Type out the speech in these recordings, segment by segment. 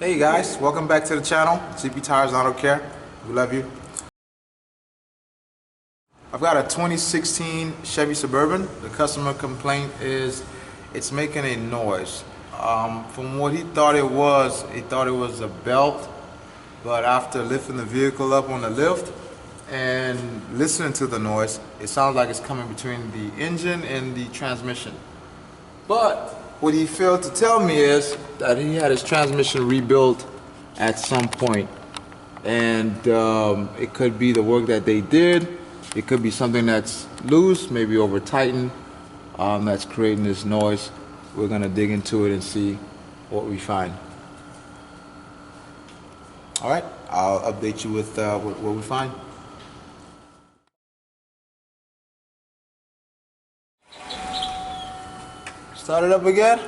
Hey guys, welcome back to the channel, CP Tires Auto Care. We love you. I've got a 2016 Chevy Suburban. The customer complaint is it's making a noise. From what he thought it was a belt, but after lifting the vehicle up on the lift and listening to the noise, it sounds like it's coming between the engine and the transmission. But what he failed to tell me is that he had his transmission rebuilt at some point, and it could be the work that they did. It could be something that's loose, maybe over tightened, that's creating this noise. We're gonna dig into it and see what we find. All right, I'll update you with what we find. Start it up again.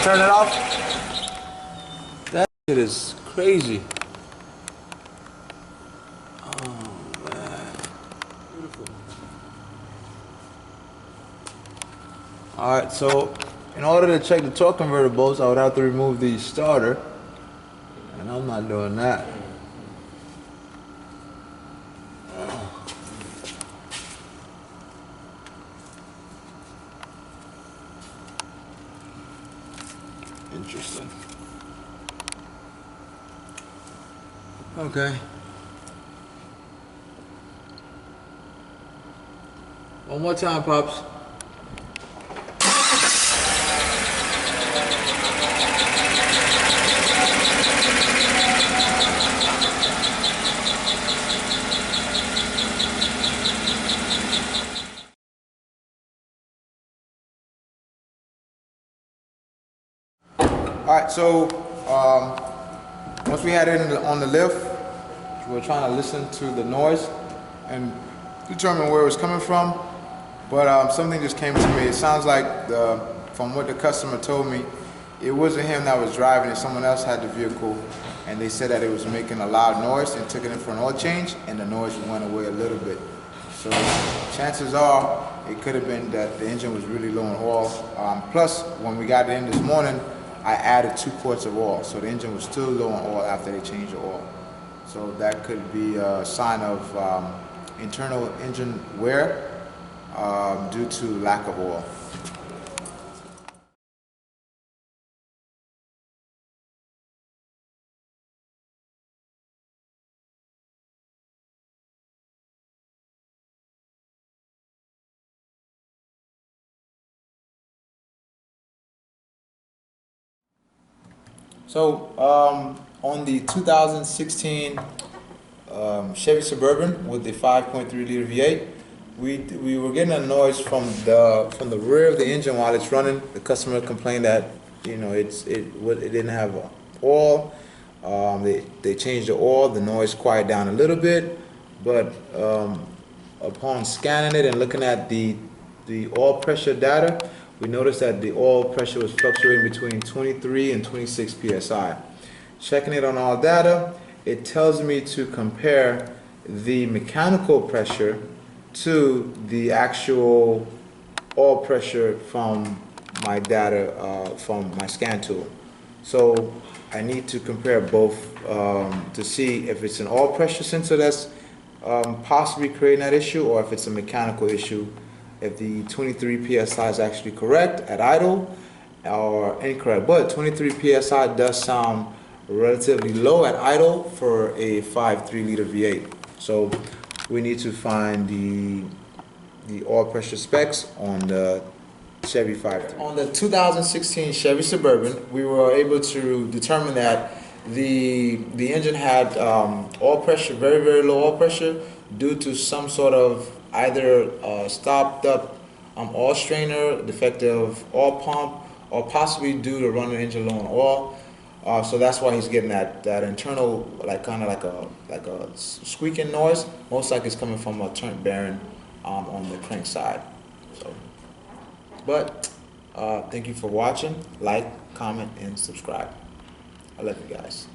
Turn it off. That shit is crazy. Oh man, beautiful. All right, so in order to check the torque convertibles, I would have to remove the starter, and I'm not doing that. Interesting. Okay. One more time, Pops. All right, so once we had it on the lift, we were trying to listen to the noise and determine where it was coming from, but something just came to me. It sounds like, from what the customer told me, it wasn't him that was driving it, someone else had the vehicle, and they said that it was making a loud noise and took it in for an oil change, and the noise went away a little bit. So chances are it could have been that the engine was really low on oil. Plus, when we got it in this morning, I added 2 quarts of oil, so the engine was still low on oil after they changed the oil. So that could be a sign of internal engine wear due to lack of oil. So on the 2016 Chevy Suburban with the 5.3 liter V8, we were getting a noise from the rear of the engine while it's running. The customer complained that it didn't have oil. They changed the oil. The noise quieted down a little bit, but upon scanning it and looking at the oil pressure data, we noticed that the oil pressure was fluctuating between 23 and 26 psi. Checking it on all data, it tells me to compare the mechanical pressure to the actual oil pressure from my data from my scan tool. So I need to compare both to see if it's an oil pressure sensor that's possibly creating that issue, or if it's a mechanical issue. If the 23 psi is actually correct at idle or incorrect. But 23 psi does sound relatively low at idle for a 5.3 liter V8. So we need to find the oil pressure specs on the Chevy 5.3. On the 2016 Chevy Suburban, we were able to determine that the engine had oil pressure, very, very low oil pressure, due to some sort of either stopped up oil strainer, defective oil pump, or possibly due to running the engine low on oil. So that's why he's getting that internal, kind of like a squeaking noise. Most likely it's coming from a turn bearing on the crank side. So, but thank you for watching. Like, comment, and subscribe. I love you guys.